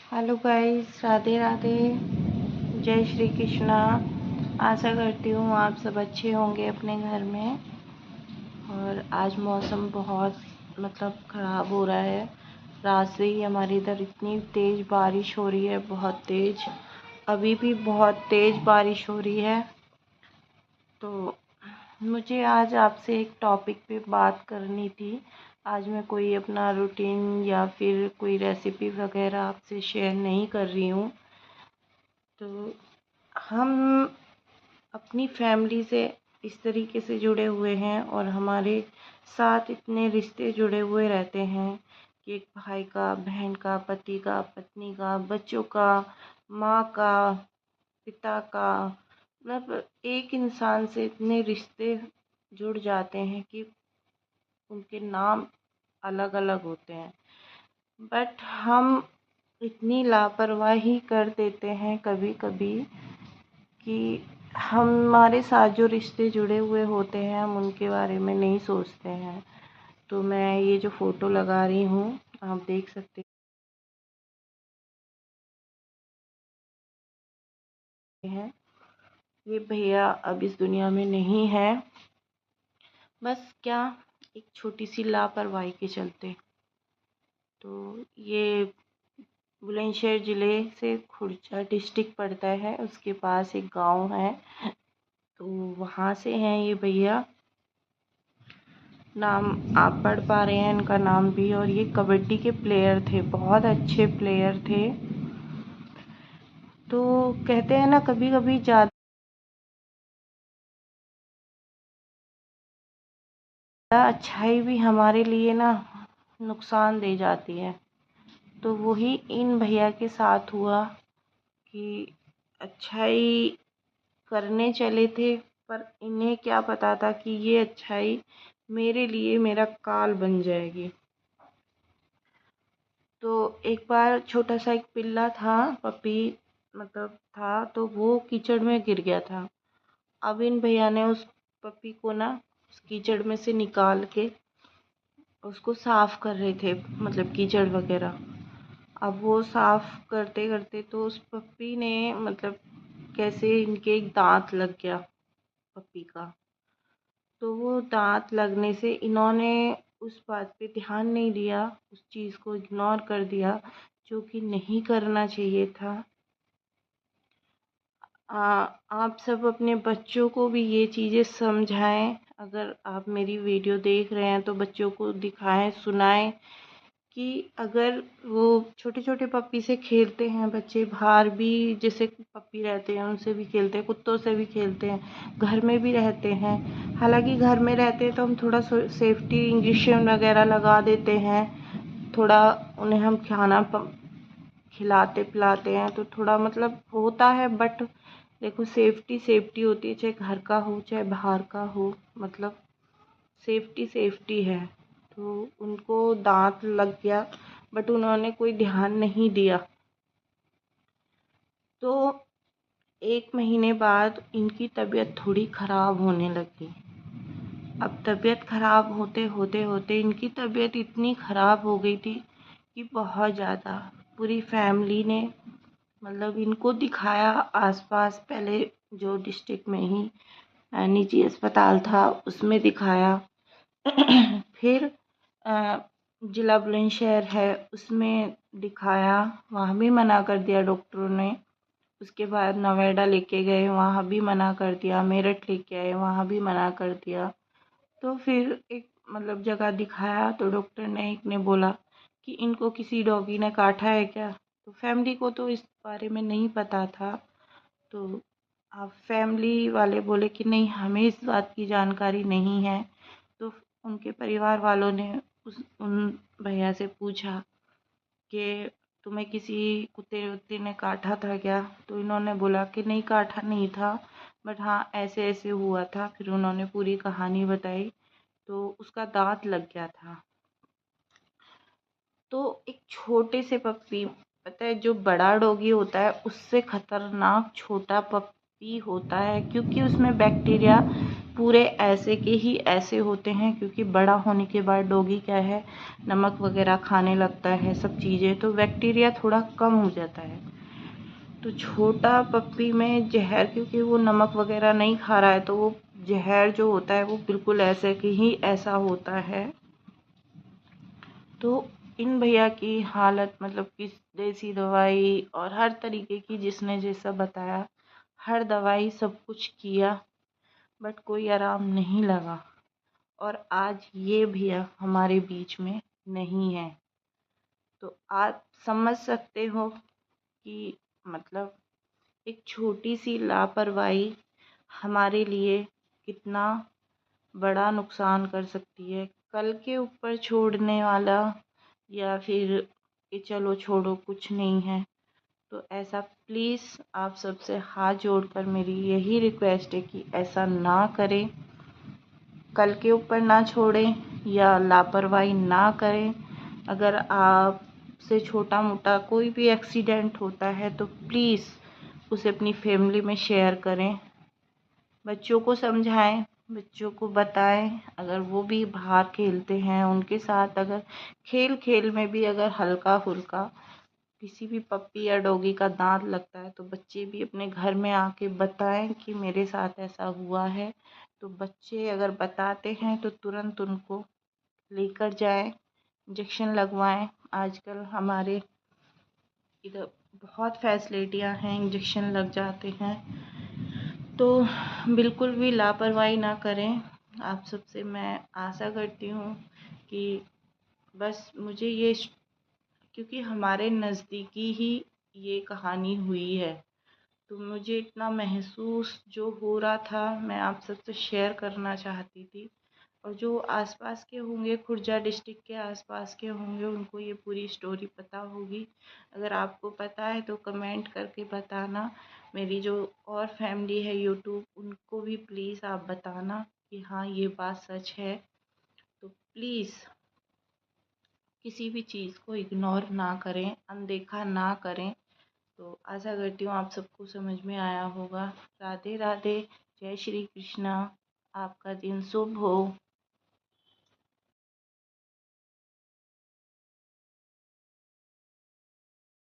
Hello guys, Radhe Radhe, जय श्री कृष्णा। आशा करती हूँ आप सब अच्छे होंगे अपने घर में। और आज मौसम बहुत ख़राब हो रहा है। रात से ही हमारे इधर इतनी तेज़ बारिश हो रही है, बहुत तेज़। अभी भी बहुत तेज़ बारिश हो रही है। तो मुझे आज आपसे एक टॉपिक पे बात करनी थी। आज मैं कोई अपना रूटीन या फिर कोई रेसिपी वगैरह आपसे शेयर नहीं कर रही हूँ। तो हम अपनी फैमिली से इस तरीके से जुड़े हुए हैं और हमारे साथ इतने रिश्ते जुड़े हुए रहते हैं कि एक भाई का, बहन का, पति का, पत्नी का, बच्चों का, माँ का, पिता का, एक इंसान से इतने रिश्ते जुड़ जाते हैं कि उनके नाम अलग अलग होते हैं। बट हम इतनी लापरवाही कर देते हैं कभी कभी कि हमारे साथ जो रिश्ते जुड़े हुए होते हैं हम उनके बारे में नहीं सोचते हैं। तो मैं ये जो फ़ोटो लगा रही हूँ, आप देख सकते हैं, ये भैया अब इस दुनिया में नहीं है। बस क्या, एक छोटी सी लापरवाही के चलते। तो ये बुलंदशहर ज़िले से खुर्जा डिस्ट्रिक्ट पड़ता है, उसके पास एक गांव है। तो वहाँ से हैं ये भैया। नाम आप पढ़ पा रहे हैं इनका नाम भी। और ये कबड्डी के प्लेयर थे, बहुत अच्छे प्लेयर थे। तो कहते हैं ना, कभी कभी ज़्यादा अच्छाई भी हमारे लिए ना नुकसान दे जाती है। तो वही इन भैया के साथ हुआ कि अच्छाई करने चले थे, पर इन्हें क्या पता था कि ये अच्छाई मेरे लिए मेरा काल बन जाएगी। तो एक बार छोटा सा एक पिल्ला था, पपी था, तो वो कीचड़ में गिर गया था। अब इन भैया ने उस पपी को ना उस कीचड़ में से निकाल के उसको साफ कर रहे थे, कीचड़ वगैरह। अब वो साफ करते करते तो उस पपी ने कैसे इनके एक दांत लग गया पपी का। तो वो दांत लगने से इन्होंने उस बात पे ध्यान नहीं दिया, उस चीज़ को इग्नोर कर दिया, जो कि नहीं करना चाहिए था। आप सब अपने बच्चों को भी ये चीज़ें समझाएं। अगर आप मेरी वीडियो देख रहे हैं तो बच्चों को दिखाएं, सुनाएं कि अगर वो छोटे छोटे पप्पी से खेलते हैं बच्चे, बाहर भी जैसे पप्पी रहते हैं उनसे भी खेलते हैं, कुत्तों से भी खेलते हैं, घर में भी रहते हैं। हालांकि घर में रहते हैं तो हम थोड़ा सेफ्टी इंजेक्शन वगैरह लगा देते हैं, थोड़ा उन्हें हम खाना खिलाते पिलाते हैं तो थोड़ा होता है। बट देखो, सेफ्टी सेफ्टी होती है, चाहे घर का हो चाहे बाहर का हो, सेफ्टी सेफ्टी है। तो उनको दांत लग गया, बट उन्होंने कोई ध्यान नहीं दिया। तो 1 महीने बाद इनकी तबीयत थोड़ी ख़राब होने लगी। अब तबीयत ख़राब होते होते होते इनकी तबीयत इतनी ख़राब हो गई थी कि बहुत ज़्यादा। पूरी फैमिली ने इनको दिखाया आसपास, पहले जो डिस्ट्रिक्ट में ही निजी अस्पताल था उसमें दिखाया। फिर ज़िला बुलंदशहर है उसमें दिखाया, वहाँ भी मना कर दिया डॉक्टरों ने। उसके बाद नोएडा लेके गए, वहाँ भी मना कर दिया। मेरठ लेके आए, वहाँ भी मना कर दिया। तो फिर एक जगह दिखाया तो डॉक्टर ने एक ने बोला कि इनको किसी डॉगी ने काटा है क्या। तो फैमिली को तो इस बारे में नहीं पता था। तो अब फैमिली वाले बोले कि नहीं, हमें इस बात की जानकारी नहीं है। तो उनके परिवार वालों ने उन भैया से पूछा कि तुम्हें किसी कुत्ते वुत्ते ने काटा था क्या। तो इन्होंने बोला कि नहीं, काटा नहीं था, बट हाँ ऐसे ऐसे हुआ था। फिर उन्होंने पूरी कहानी बताई। तो उसका दांत लग गया था। तो एक छोटे से पप्पी, पता है जो बड़ा डॉगी होता है उससे ख़तरनाक छोटा पप्पी होता है, क्योंकि उसमें बैक्टीरिया पूरे ऐसे के ही ऐसे होते हैं, क्योंकि बड़ा होने के बाद डॉगी क्या है, नमक वगैरह खाने लगता है, सब चीज़ें, तो बैक्टीरिया थोड़ा कम हो जाता है। तो छोटा पप्पी में जहर, क्योंकि वो नमक वगैरह नहीं खा रहा है, तो वो जहर जो होता है वो बिल्कुल ऐसे की ही ऐसा होता है। तो इन भैया की हालत, मतलब कि देसी दवाई और हर तरीके की जिसने जैसा बताया, हर दवाई सब कुछ किया, बट कोई आराम नहीं लगा। और आज ये भैया हमारे बीच में नहीं है। तो आप समझ सकते हो कि मतलब एक छोटी सी लापरवाही हमारे लिए कितना बड़ा नुकसान कर सकती है। कल के ऊपर छोड़ने वाला, या फिर कि चलो छोड़ो कुछ नहीं है, तो ऐसा प्लीज़ आप सबसे हाथ जोड़कर मेरी यही रिक्वेस्ट है कि ऐसा ना करें, कल के ऊपर ना छोड़ें या लापरवाही ना करें। अगर आप से छोटा मोटा कोई भी एक्सीडेंट होता है तो प्लीज़ उसे अपनी फैमिली में शेयर करें, बच्चों को समझाएं, बच्चों को बताएं। अगर वो भी बाहर खेलते हैं, उनके साथ अगर खेल खेल में भी अगर हल्का फुल्का किसी भी पप्पी या डॉगी का दांत लगता है, तो बच्चे भी अपने घर में आके बताएं कि मेरे साथ ऐसा हुआ है। तो बच्चे अगर बताते हैं तो तुरंत उनको लेकर जाएं, इंजेक्शन लगवाएं। आजकल हमारे इधर बहुत फैसिलिटियां हैं, इंजेक्शन लग जाते हैं। तो बिल्कुल भी लापरवाही ना करें। आप सबसे मैं आशा करती हूँ कि बस मुझे ये, क्योंकि हमारे नज़दीकी ही ये कहानी हुई है, तो मुझे इतना महसूस जो हो रहा था, मैं आप सबसे शेयर करना चाहती थी। और जो आसपास के होंगे, खुर्जा डिस्ट्रिक्ट के आसपास के होंगे, उनको ये पूरी स्टोरी पता होगी। अगर आपको पता है तो कमेंट करके बताना। मेरी जो और फैमिली है यूट्यूब, उनको भी प्लीज़ आप बताना कि हाँ ये बात सच है। तो प्लीज़ किसी भी चीज़ को इग्नोर ना करें, अनदेखा ना करें। तो आशा करती हूँ आप सबको समझ में आया होगा। राधे राधे, जय श्री कृष्णा। आपका दिन शुभ हो।